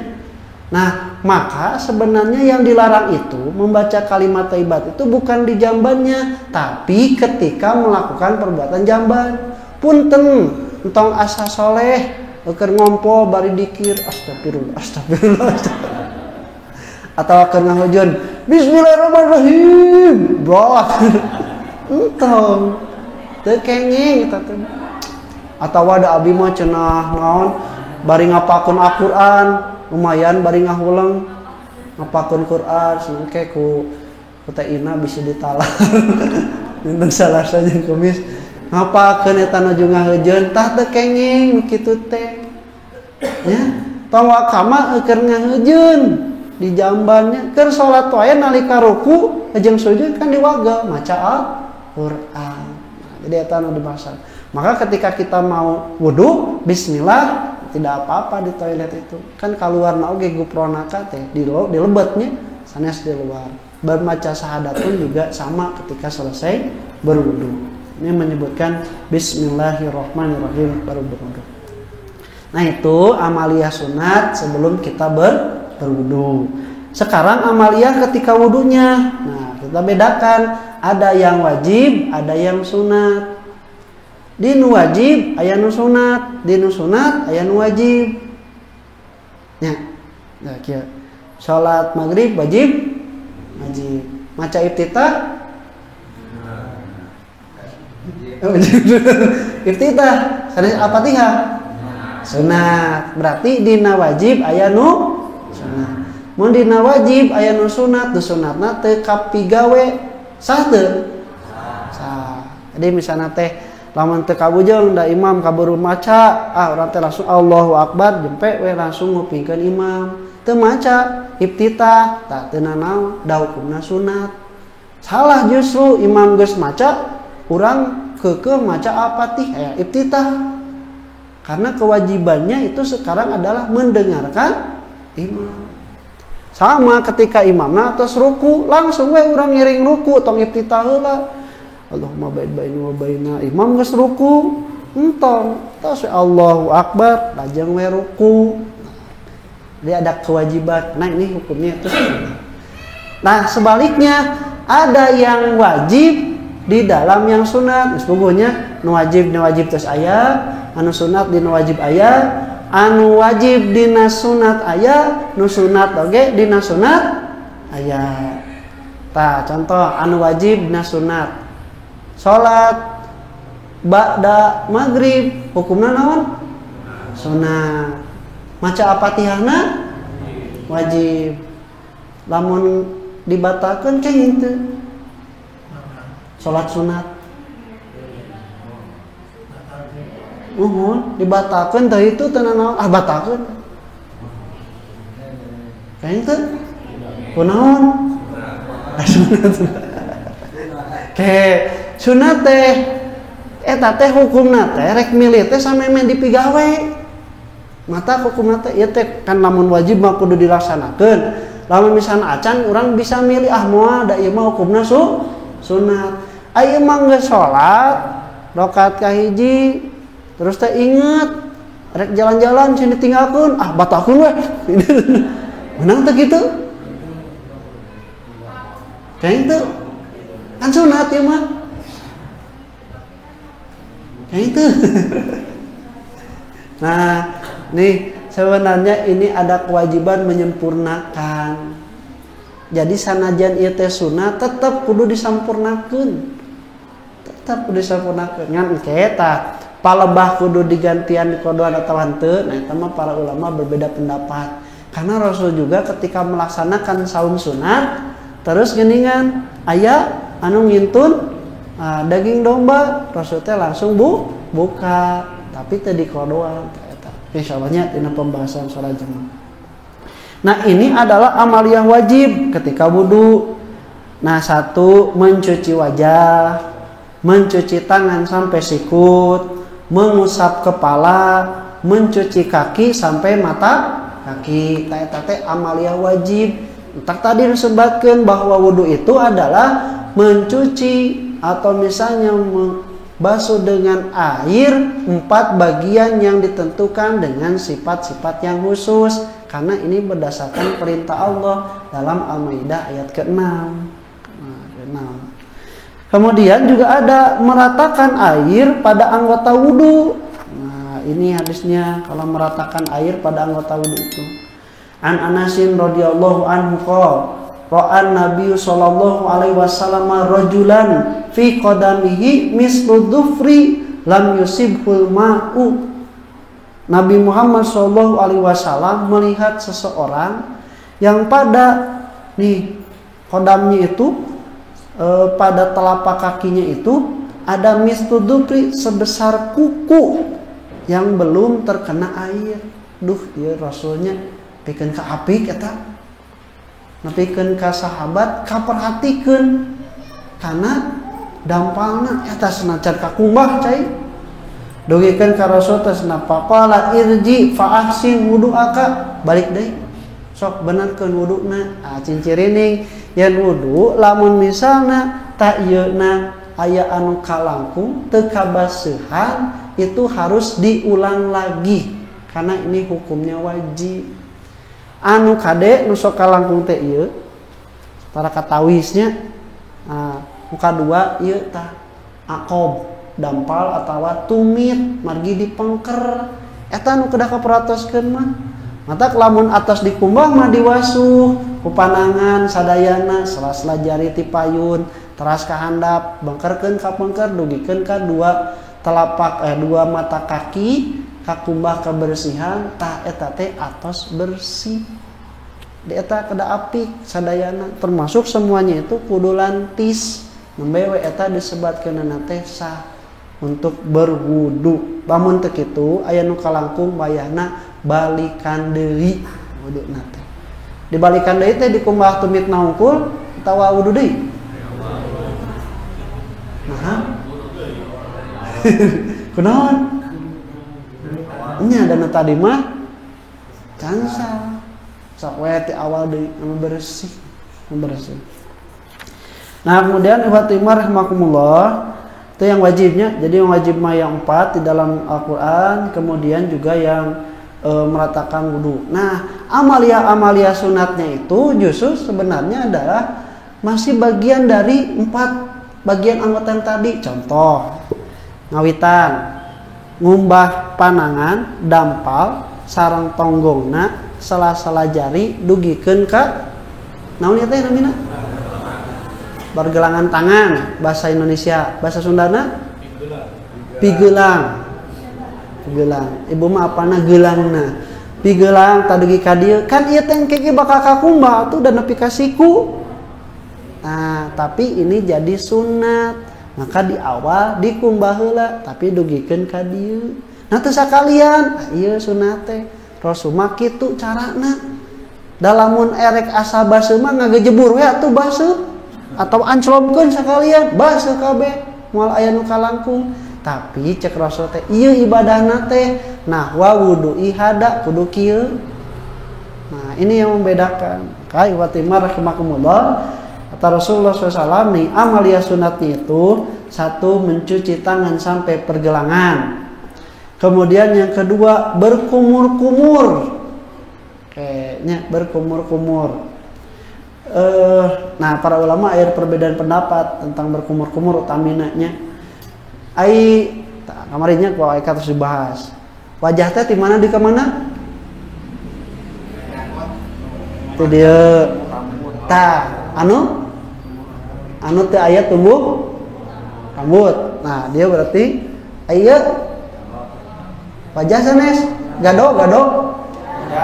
Nah, maka sebenarnya yang dilarang itu membaca kalimat thayyibat itu bukan di jambannya, tapi ketika melakukan perbuatan jamban. Punten, entong asa soleh, keur ngompol bari dikir astagfirullah, astagfirullah, astagfirullah. Atau keur ngahujeun bismillahirrahmanirrahim. Brot. Entong. Teu kenging eta teh. Atawa da abdi mah cenah naon bari ngapakeun Al-Qur'an, lumayan bari ngahuleung ngapakeun Qur'an sengke ku teh ina bisa ditalar. Dinten Salasa jeung Kamis ngapakeun eta nuju ngahejeun tah teu kenging kitu teh. Nya, tong wakama keur ngahejeun di jambannya keur salat wae nalika ruku jeung sujud kan diwaga maca Al-Qur'an. Jadi eta nu dimaksud. Maka ketika kita mau wudu, bismillah, tidak apa-apa di toilet itu. Kan kaluarna oge gupronaka teh di lebetnya sanes di luar. Bermaca syahadatun juga sama ketika selesai berwudu. Ini menyebutkan bismillahirrahmanirrahim baru berwudu. Nah, itu amaliyah sunat sebelum kita berwudu. Sekarang amaliyah ketika wudunya. Nah, kita bedakan ada yang wajib, ada yang sunat. Di nu wajib aya nu sunat, di nu sunat aya nu wajib. Nya. Nah, kieu. Salat maghrib wajib? Wajib. Maca iftitah? Iftitah sanes Al-Fatihah. Sunat. Berarti dina wajib aya nu sunat. Mun dina wajib aya nu sunat, nu sunatna teu kapigawe sah teu? Sah. Jadi misalna teh lamun teu kabujeng da imam kaburu maca, urang teh langsung Allahu Akbar jempe we langsung ngupingkeun imam. Teu maca iftitah, tah teu nanaon, da hukumna sunat. Salah justru imam geus maca, urang keukeuh maca Al-Fatihah iftitah. Karena kewajibannya itu sekarang adalah mendengarkan imam. Sama ketika imamna atas ruku, langsung we urang ngiring ruku tong iftitah heula. Allahumma ba'id baini wa baina imam geus ruku entong tos Allahu Akbar lajeng we ruku. Dia ada kewajiban. Nah, ini hukumnya itu. Nah, sebaliknya ada yang wajib di dalam yang sunat. Sesungguhnya nu wajib terus aya, anu sunat dina wajib aya, anu wajib dina sunat aya, nu sunat oge dina sunat aya. Tah contoh anu wajib dina sunat salat ba'da maghrib hukumna naon? Sunat. Maca Al-Fatihahna wajib. Lamun dibatalkeun kan henteu. Salat sunat. Dibatalkeun teh itu teu naon? Batalkeun. Kan henteu. Kunaon? Sunat. Ke sunat teh eta teh hukumna teh rek milih teh sameme dipigawe. Mata hukumna teh ieu teh kan lamun wajib mah kudu dilaksanakeun. Lamun misalna acan urang bisa milih moal da ieu mah hukumna sunat. Aya mah geus salat rakaat kahiji terus teh inget rek jalan-jalan sini tinggalkeun batalkeun we. Menang teh kitu. Kayak itu kan sunat ya mah. Kayak itu. Nah, nih sebenarnya ini ada kewajiban menyempurnakan. Jadi sanajan ieu teh sunat tetap kudu disampurnakeun. Tetap kudu disampurnakeun. Ngan eta palebah kudu digantian di kodoan atau henteu. Nah, eta mah para ulama berbeda pendapat. Karena Rasul juga ketika melaksanakan saum sunat terus geuningan aya anu ngintun daging domba, Rasul teh langsung buka, tapi teu dikodoan eta. Insyaallah nya dina pembahasan salat jemaah. Nah, ini adalah amaliyah wajib ketika wudu. Nah, 1 mencuci wajah, mencuci tangan sampai sikut, mengusap kepala, mencuci kaki sampai mata kaki. Eta teh amaliyah wajib. Entar tadi disebutkan bahwa wudu itu adalah mencuci atau misalnya basuh dengan air 4 bagian yang ditentukan dengan sifat-sifat yang khusus. Karena ini berdasarkan perintah Allah dalam Al-Maidah ayat ke-6. Kemudian juga ada meratakan air pada anggota wudu. Nah, ini hadisnya kalau meratakan air pada anggota wudu itu. An Anasin radhiyallahu anhu qala ra'an Nabi sallallahu alaihi wasallam rajulan fi qadamihi mislu dhufri lam yusibhul ma'u. Nabi Muhammad sallallahu alaihi wasallam melihat seseorang yang pada qadamnya itu pada telapak kakinya itu ada mislu dhufri sebesar kuku yang belum terkena air. Duh, ya Rasulnya pikeun ka apik eta. Nepikeun ka sahabat kaperhatikeun karena dampalna eta senajan ka kumbah cai. Dogikeun ka Rasul teh napa qala irji fa ahsin wudu'aka, balik deui sok benerkeun wuduna. Cincirining yen wudu lamun misalna ta ieuna aya anu kalangkung teu kabaseuhan itu harus diulang lagi karena ini hukumnya wajib. Anu kade nu sok kalangkung teh ieu tara katawisnya muka 2 ieu tah aqob dampal atawa tumit margi dipengker eta nu kedah kaperatoskeun mah. Mata lamun atas dikumbah mah diwasuh ku panangan sadayana sela-sela jari ti payun teras ka handap bengkerkeun ka pengker dugikeun ka 2 telapak 2 mata kaki kakumbah kebersihan tah eta teh atos bersih. Di eta kada apik sadayana termasuk semuanya itu kudu lantis. Membewe eta disebutkeunana teh sah untuk berwudu. Lamun teu kitu aya nu kalangkung bayahna balikan deui wuduna teh. Dibalikan deui teh dikumbah tumit naungkul atawa wudu deui? Nah. Kunaon? Nya dana tadi mah cansal. Sok we ti awal deui anu bersih. Nah, kemudian ikhwatimah rahimakumullah itu yang wajibnya. Jadi yang wajib mah yang 4 di dalam Al-Qur'an, kemudian juga yang meratakan wudu. Nah, amalia sunatnya itu justru sebenarnya adalah masih bagian dari 4 bagian anggota yang tadi. Contoh, ngawitan, ngumbah panangan, dampal, sareng tonggongna, sela-sela jari dugikeun ka naon ieu teh namina? Bergelangan tangan, bahasa Indonesia, bahasa Sundana pigelang. Ibu mah apana geulangna. Pigelang tadugi ka dieu kan ieu teh keke bakal kakumbah atuh dan nepi ka siku. Nah, tapi ini jadi sunat. Maka di awal dikumbah heula tapi dugikeun ka dieu. Nah, teu sakalian, ieu sunat teh. Rasul mah kitu carana. Da lamun erek asa baseuh mah ngagejebur we atuh baseuh. Atau anclopkeun sakalian baseuh kabeh moal aya nu kalangkung. Tapi cek Rasul teh ieu ibadahna teh nahwa wudu'i hada kudu kieu. Nah, ini yang membedakan. Kai wa timar rahimakumullah. Kata Rasulullah SAW nih amalia sunatnya itu 1 mencuci tangan sampai pergelangan. Kemudian yang kedua berkumur-kumur. Kayaknya berkumur-kumur. Nah, para ulama ada perbedaan pendapat tentang berkumur-kumur utaminanya. Kamarinya kalau ai terus dibahas. Wajah teh di mana di kemana? Itu dia. Anu teh aya tumbuh rambut. Nah, dia berarti aya wajah sanes gadog.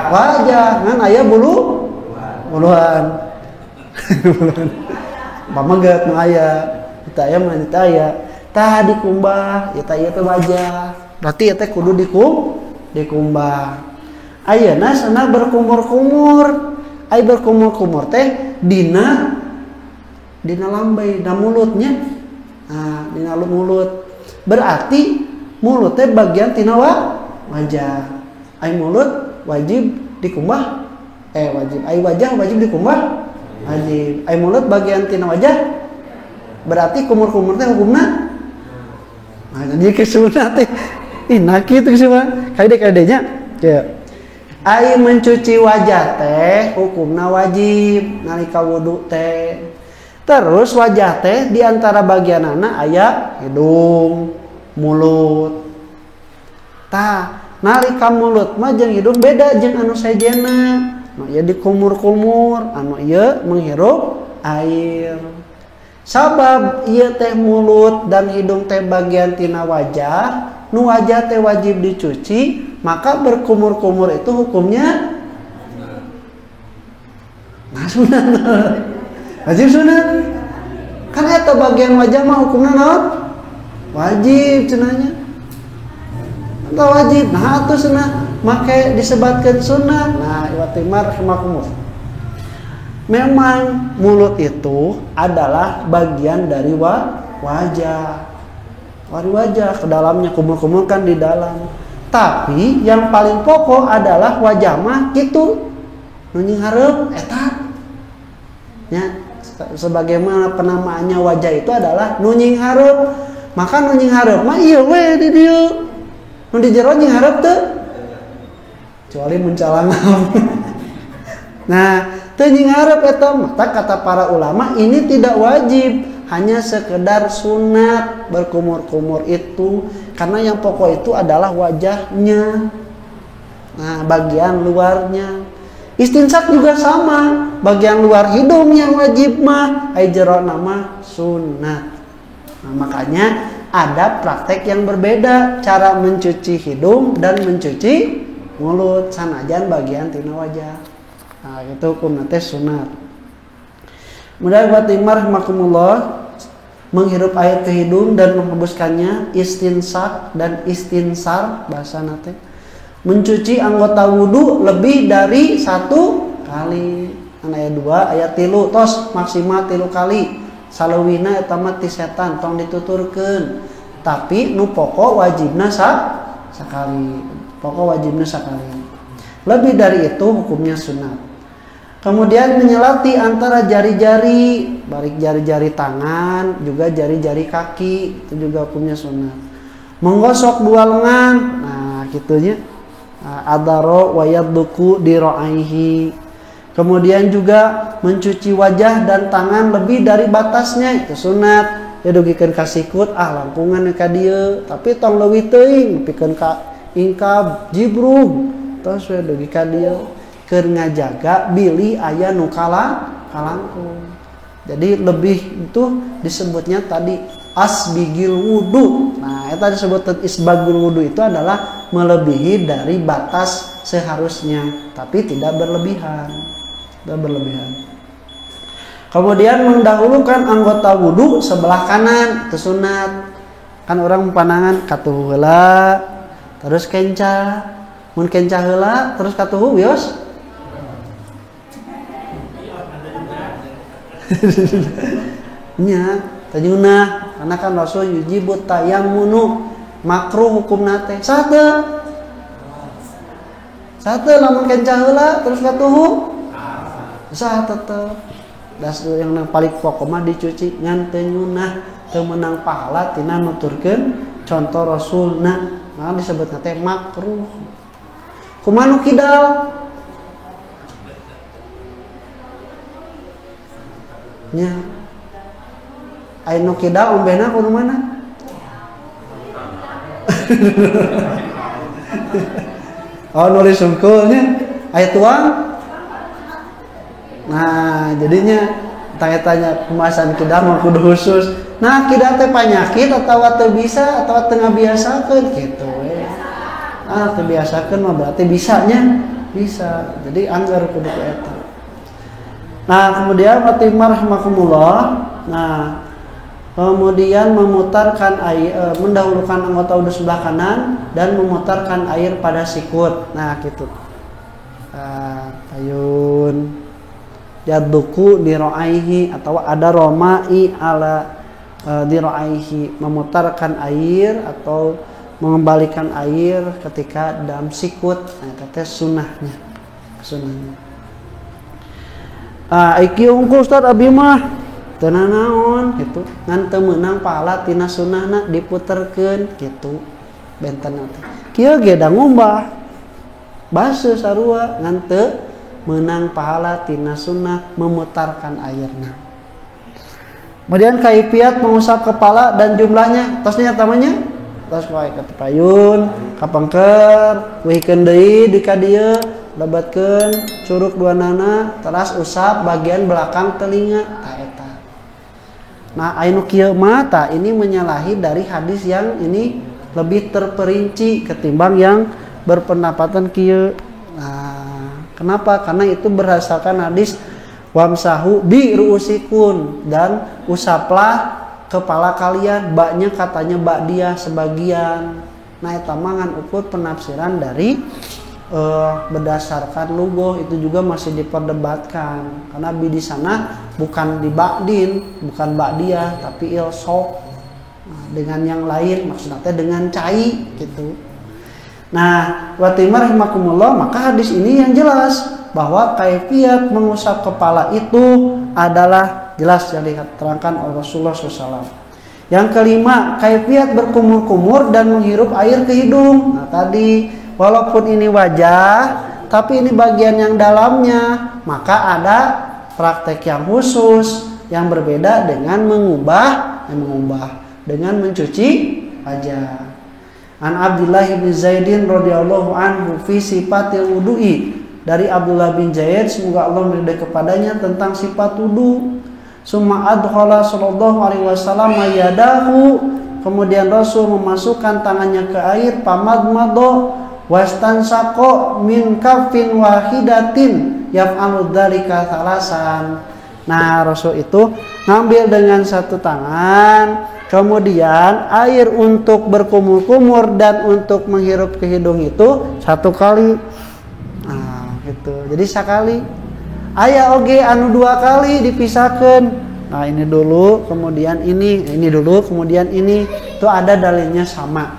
Wajah ngan aya buluan. Pamegat nu aya kita aya mah kita aya tah dikumbah eta ieu teh wajah berarti eta kudu dikumbah. ayeuna cenah berkumur-kumur. Ai berkumur-kumur teh dina lambai, dina mulutnya. Nah, dina mulut. Berarti mulut teh bagian tina wajah. Ai mulut wajib dikumbah. Wajib. Ai wajah wajib dikumbah. Wajib. Ai mulut bagian tina wajah. Berarti kumur-kumur teh hukumna. Nah, jadi kesunat teh. Nah kitu sih mah. Kaide-kaidenya. Ya. Ai mencuci wajah teh hukumna wajib nalika wudu teh. Terus wajah teh di antara bagianana aya hidung, mulut. Tah, nalika mulut mah jeung hidung beda jeung anu sejena. Nu ieu dikumur-kumur, anu ieu menghirup air. Sabab ieu teh mulut dan hidung teh bagian tina wajah, nu wajah teh wajib dicuci, maka berkumur-kumur itu hukumnya sunat. Wajib sunat. Kan eta bagian wajah mah hukumna naon? Wajib cenanya. Eta wajib. Nah atuh cenah make disebatkeun sunat. Nah, iwatimar rahimakumullah. Memang mulut itu adalah bagian dari wajah. Dari wajah ke dalamnya kumur-kumur kan di dalam. Tapi yang paling pokok adalah wajah mah kitu. Nu nying hareup eta. Ya, sebagaimana penamaannya wajah itu adalah nu nying hareup. Maka nu nying hareup mah ieu we di dieu. Nu di jero nying hareup teu. Kecuali mencalangan. Nah, teu nying hareup eta mah kata para ulama ini tidak wajib, hanya sekedar sunat berkumur-kumur itu karena yang pokok itu adalah wajahnya. Nah, bagian luarnya. Istinsak juga sama, bagian luar hidung yang wajib mah ai jero nama sunat. Nah, makanya ada praktek yang berbeda cara mencuci hidung dan mencuci mulut sanajan bagian tina wajah. Nah, itu hukumna teh sunat. Kemudian buat imar rahimakumullah, menghirup air ke hidung dan menghembuskannya, istinsak dan istinsar bahasa nate. Mencuci anggota wudu lebih dari 1 kali. Ayat 2, ayat 3 tos maksimal 3 kali. Salawina eta mah ti setan tong dituturkeun. Tapi nu pokok wajibna sakali. Pokok wajibna sakali. Lebih dari itu hukumnya sunat. Kemudian menyelati antara jari-jari, baik jari-jari tangan, juga jari-jari kaki, itu juga hukumnya sunat. Menggosok 2 lengan, nah gitunya. Adaro wayadduku dira'aihi. Kemudian juga mencuci wajah dan tangan lebih dari batasnya, itu sunat. Ya dugikeun ka sikut langkungan ka dieu, tapi tong leuwih teuing pikeun ka ingkab jibrug. Tos we dugi ka dieu keur ngajaga bilih aya nu kalangkung. Jadi lebih itu disebutnya tadi asbigil wudu. Nah, eta disebut isbagul wudu itu adalah melebihi dari batas seharusnya, tapi tidak berlebihan. Tidak berlebihan. Kemudian mendahulukan anggota wudu sebelah kanan, itu sunat. Kan orang panangan katuhu heula, terus kenca. Mun kenca heula terus katuhu wios. Nya tajunah karena kan Rasul yujibut tayammunu makruh hukumna teh sate lamun kenca heula terus katuhu sate teh das yang paling pokok mah dicuci ngan teu nyunah teu meunang pahala tina nuturkeun contoh Rasulna maka disebutna teh makruh. Kumaha nu kidal nya anu kidal ombena kudu mana? Oh nulis sungkulnya aya tuang. Nah jadinya tanya-tanya kemasan kidal mah kudu khusus. Nah kidal teh panyakit atawa teu bisa atawa teu ngabiasakeun kitu we. Teu biasakeun mah berarti bisanya bisa. Jadi anggar kudu ku eta. Nah kemudian watimar rahimakumullah. Nah kemudian memutarkan air, mendahulukan anggota wudu sebelah kanan dan memutarkan air pada sikut. Nah gitu. payun. Yaduku diraihi atau ada romai ala diraihi, memutarkan air atau mengembalikan air ketika dalam sikut. Nah, itu sunnahnya. Iki unggul Ustaz abi mah teu naon gitu, ngan teu meunang pahala tina sunnahna diputerkeun gitu. Benten teh. Kieu ge da ngumbah basuh sarua ngan teu menang pahala tina sunnah memutarkan airnya. Kemudian kaifiat mengusap kepala dan jumlahnya, tasnya tamanya tos wae ka payun kapengker wehikeun deui di ka dieu lebatkeun curug duanana teras usap bagian belakang telinga ta eta. Nah anu kieu mah ta ini menyalahi dari hadis yang ini lebih terperinci ketimbang yang berpendapatan kieu. Nah, kenapa? Karena itu berdasarkan hadis wamsahu bi ruusikun, dan usaplah kepala kalian. Baknya katanya bak dia sebagian. Nah eta mah ngan ukur penafsiran dari berdasarkan lugoh itu juga masih diperdebatkan karena bi di sana bukan di bakdin, bukan bak dia tapi ilsok. Nah, dengan yang lain maksudnya dengan cai gitu. Nah, watimar rahimakumullah, maka hadis ini yang jelas bahwa kaifiat mengusap kepala itu adalah jelas yang diterangkan oleh Rasulullah SAW. Yang kelima, kaifiat berkumur-kumur dan menghirup air ke hidung. Nah tadi walaupun ini wajah, tapi ini bagian yang dalamnya, maka ada praktek yang khusus yang berbeda dengan mengubah dengan mencuci wajah. An Abdullah bin Zaidin radhiyallahu anhu fi sifatil wudu'i, dari Abdullah bin Zaid semoga Allah meridai kepadanya tentang sifat wudu. Summa adkhala sallallahu alaihi wasallam yadahu, kemudian Rasul memasukkan tangannya ke air, pamadmado wastansaqo min kafin wahidatin yaf'alu dzalika thalasan. Nah Rasul itu ngambil dengan satu tangan, kemudian air untuk berkumur-kumur dan untuk menghirup ke hidung itu satu kali. Nah, gitu. Jadi sekali. Aya oge anu dua kali dipisahkan. Nah, ini dulu, kemudian ini dulu, kemudian ini. Itu ada dalilnya sama.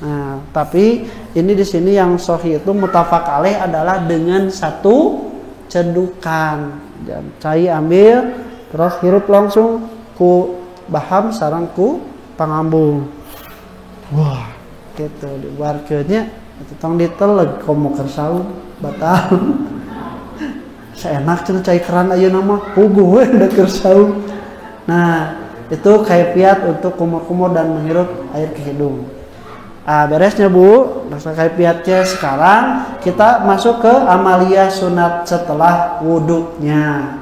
Nah, tapi ini di sini yang sahih itu muttafaq alaih adalah dengan satu cedukan. Dan cai ambil terus hirup langsung ku baham sareng ku pangambung. Wah, gitu dibuarkeunnya itu tong diteleg komo keur saum batal. Seenak cenah cai keran ayeuna mah puguh we da keur saum. Nah, itu kaifiat untuk kumur-kumur dan menghirup air ke hidung. Beresnya Bu, kaifiatnya. Sekarang kita masuk ke amalia sunat setelah wudunya.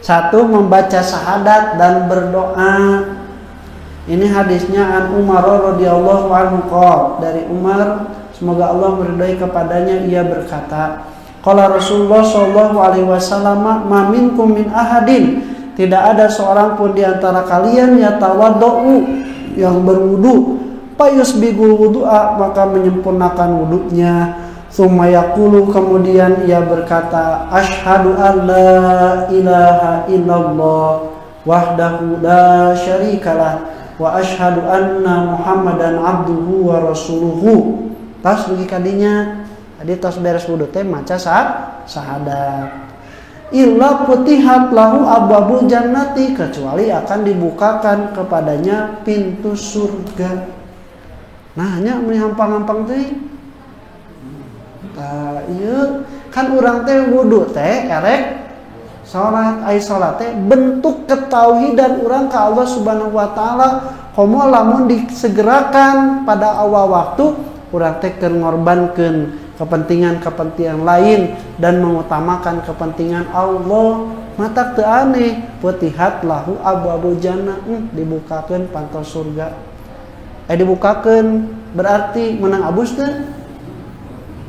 Satu, membaca syahadat dan berdoa. Ini hadisnya an Umar radhiyallahu anhu qol, dari Umar semoga Allah meridai kepadanya, ia berkata, qala Rasulullah sallallahu alaihi wasallam, ma minkum min ahadin, tidak ada seorang pun di antara kalian yatawaddu, yang berwudu, payusbigul wudu'a, maka menyempurnakan wudunya, tsumma yaqulu, kemudian ia berkata, asyhadu an la ilaha illallah wahdahu la syarikalah wa asyhadu anna muhammadan abduhu wa rasuluhu. Tas bagi kadinya tadi tos beres wudu teh maca syahadat. Illa putihat lahu abwabul jannati, kecuali akan dibukakan kepadanya pintu surga. Nah, nya meni hampang-hampang teh. Ieu kan urang teh wudu teh erek salat, ai salat teh bentuk ketauhidan urang ka Allah Subhanahu wa taala. Komo lamun disegerakan pada awal waktu urang teh keur ngorbankeun kepentingan-kepentingan lain dan mengutamakan kepentingan Allah, mata teu aneh putihat lahu abwabul jannah, dibukakeun panto surga. Dibukakeun berarti menang abus teh?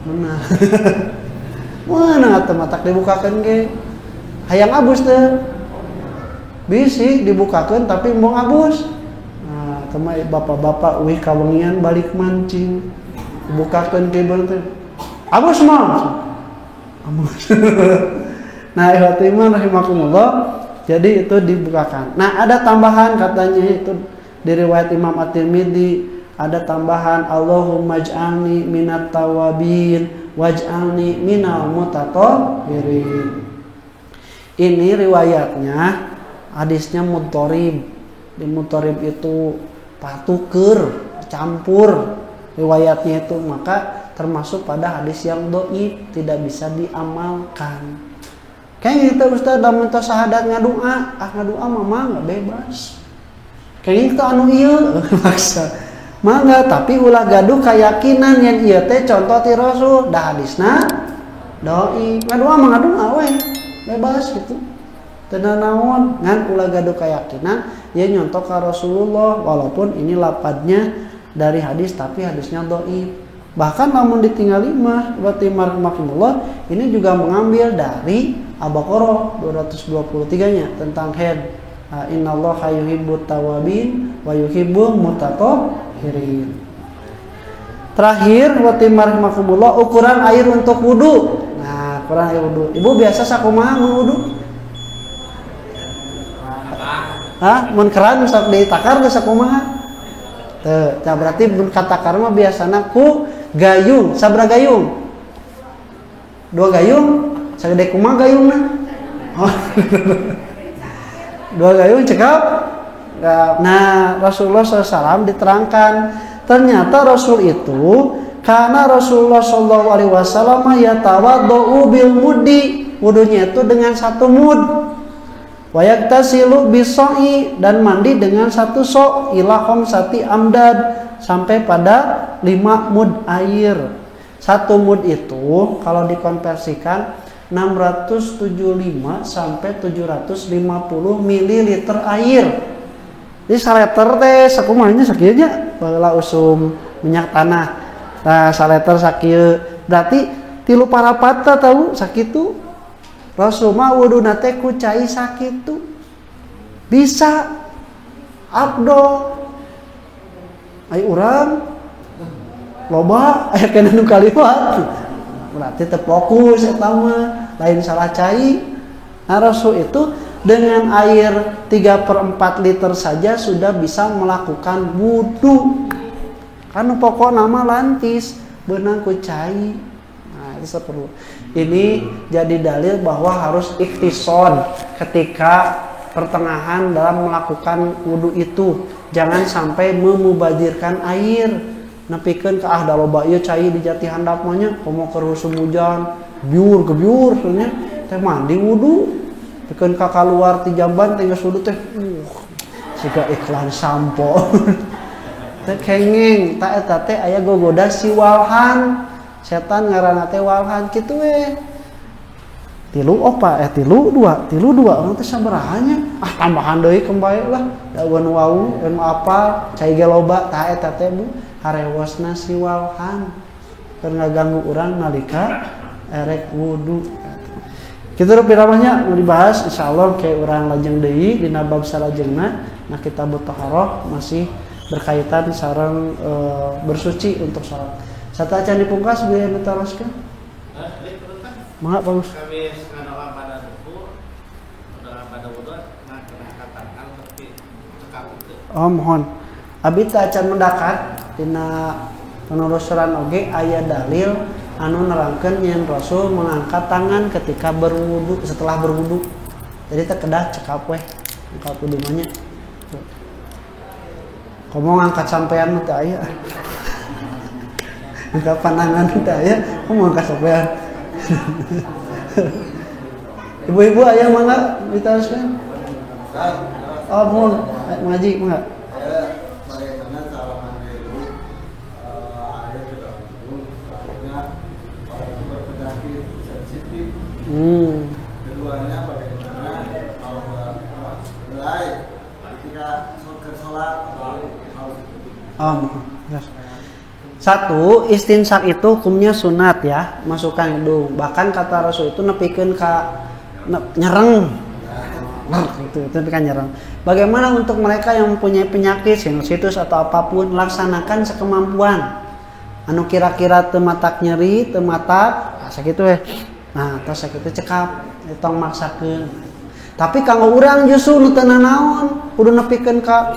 Menang. Menang atuh matak dibukakeun ge. Hayang abus teh? Bisi dibukakeun tapi embung abus. Nah, teu bapak-bapak euy kawengian balik mancing. Dibukakeun ke teh. Abus mah. Nah, ikhwati iman rahimakumullah, jadi itu dibukakan. Nah, ada tambahan katanya itu di riwayat Imam At-Tirmidzi, ada tambahan Allahumma ij'alni minat tawabin waj'alni minal mutatahhirin. Ini riwayatnya, hadisnya mudhorib. Di mudhorib itu patuker, campur riwayatnya itu, maka termasuk pada hadis yang dhaif, tidak bisa diamalkan. Kayak gitu Ustaz, dalam minta syahadat ngadua, ngadua mah nggak bebas. Kayak gitu anu ieu maksa. Mangga, tapi ulah gaduh keyakinan yang ieu teh contoh ti Rasul, da hadisna dhaif. Ngadua mah ngadua we, bebas gitu. Teu naon ngan ulah gaduh keyakinan ya nyontoh ka Rasulullah, walaupun ini lapadnya dari hadis tapi hadisnya dhaif. Bahkan namun ditinggali mah berarti marhamatullah, ini juga mengambil dari Al-Baqarah 223-nya tentang head. Innallaha yuhibbut tawabin wa yuhibbul mutatahhirin. Terakhir wa marhamatullah, ukuran air untuk wudu. Nah, ukuran air wudu. Ibu biasa sakumaha mun wudu? Mun keran sok ditakar geus sakumaha? Teu, nah berarti mun katakar mah biasana ku gayung. Sabaraha gayung? 2 gayung? Sagede kumaha gayungna? Oh. 2 gayung cekap. Nah, Rasulullah SAW diterangkan, ternyata Rasul itu karena Rasulullah SAW yatawaddu bil muddi, wudunya itu dengan 1 mud. Wa yaktasilu bisai, dan mandi dengan 1 so ila khamsati amdad, sampai pada 5 mud air. 1 mud itu kalau dikonversikan 675 sampai 750 ml air. Jadi saleter teh sakumanya sakieunya baheula usum minyak tanah. Nah, saleter sakieu berarti 3 parapat tahu sakitu. Rasul mah wuduna teh ku cai sakitu. Bisa abdol. Ai urang loba aya kana nu kaliwat. Berarti terfokus eta mah lain salah cai. Nah, Rasul itu dengan air 3/4 liter saja sudah bisa melakukan wudu. Karena pokok nama lantis beunang ku cai. Nah, itu perlu. Ini jadi dalil bahwa harus ikhtisod ketika pertengahan dalam melakukan wudu itu. Jangan sampai memubazirkan air. Nepikeun ka da loba ieu cai di jati handap mah nya, komo keur usum hujan, biur gebiur nya teh mandi wudu. Pikeun ka kaluar ti jamban teh geus wudu teh. Siga iklan sampo. Teh kengeng, ta eta teh aya gogoda si walhan. Setan ngaranna teh walhan kitu we. 3 opa 3 2 urang teh sabaraha nya? Tambahan deui kembali lah. Da wan wau dan apa cai ge loba ta eta teh Bu. Harewasna si walhan keur ngaganggu urang nalika erek wudu. Kitu piramahnya mau dibahas insyaallah kayak urang lajeng deui dina bab salajengna. Nah, kitabut taharah masih berkaitan sareng bersuci untuk salat. Sata can dipungkas bieu ditaroskeun. Mangga Pak Gus. Kami sekarang pada wudu, pada wudu nah kena katakan tapi cekap itu. Oh, mohon. Abi teh acan mendakat dina penelusuran oge aya dalil anu nerangkeun yen Rasul mengangkat tangan ketika berwudu, setelah berwudu. Jadi teh kedah cekap weh angkat wudu mah nya. Komo ngangkat sampean teh aya. Angkat pandangan teh aya, komo ngangkat sampean. Ibu-ibu aya mangga diteruskeun. Oh, mohon ngaji mangga. Keduanya bagaimana kalau mulai ketika sholat yes. 1, istinsak itu hukumnya sunat ya, masukkan hidung. Bahkan kata Rasul itu nepikeun ka nyereng. Itu nepikeun nyereng. Bagaimana untuk mereka yang mempunyai penyakit sinusitis atau apapun, laksanakan sekemampuan. Anu kira-kira teu matak nyeri, teu matak sakitu we. Nah tos sakitu cekap tong maksakeun. Tapi kanggo urang justru nu teu naon kudu nepikeun ka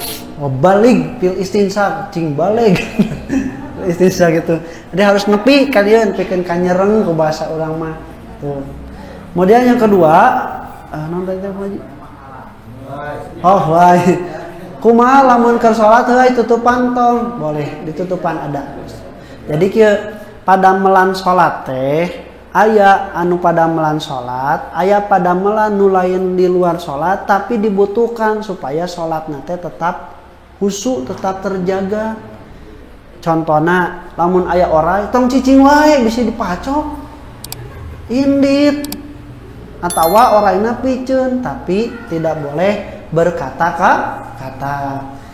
balig fil istinsak cing balig istinsak gitu. Jadi harus nepi ka dieu nepikeun ka nyereng ku bahasa urang mah. Tuh. Kemudian yang kedua, naon tadi Pak Haji? Oh, wae. Kumaha lamun keur salat heuy tutupan tong? Boleh, ditutupan ada. Jadi kieu padamelan salat teh aya anu padamelan salat, aya padamelan nu lain di luar salat tapi dibutuhkan supaya salatna teh tetap khusyuk, tetap terjaga. Contona lamun aya oray tong cicing wae bisa dipacok. Indit atawa orayna piceun tapi tidak boleh berkata-kata.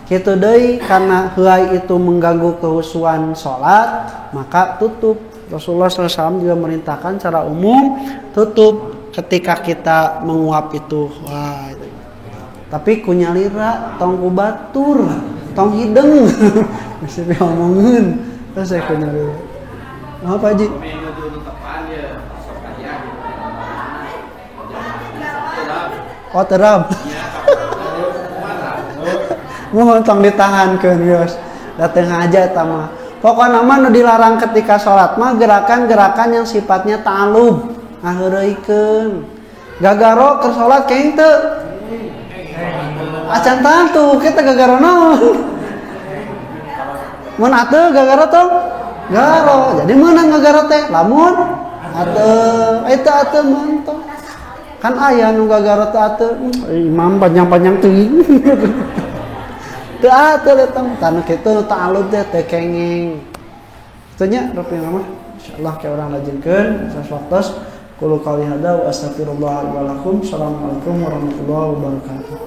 Kitu deui karena heuy itu mengganggu kehusuan salat, maka tutup. Rasulullah SAW juga merintahkan secara umum tutup ketika kita menguap itu. Wah, itu. Tapi kunyalira tong ku batur, tong hideng. Mesti diomongin. Terus saya kunyalira. Apa Haji? Oh terap. Mohon tong ditahankeun geus. Dateng aja eta mah. Pokoknya mah nu dilarang ketika sholat mah gerakan-gerakan yang sifatnya ta'alub ngaheureuykeun. Gagaro keur sholat keing teu? Acan tantu kita gagaro naon? Mun ateu gagaro tong? Garo. Jadi meunang gagaro teh lamun ateu eta ateu mantong. Kan aya nu gagaro teh ateu imam panjang-panjang teuing. Teu ateu letong tanu kitu ta'alub teh teu kenging. Tanya Rafi mah insyaallah ke urang lajengkeun saswaktos qulu qouli hadza wa astaghfirullah wa lakum. Assalamualaikum warahmatullahi wabarakatuh.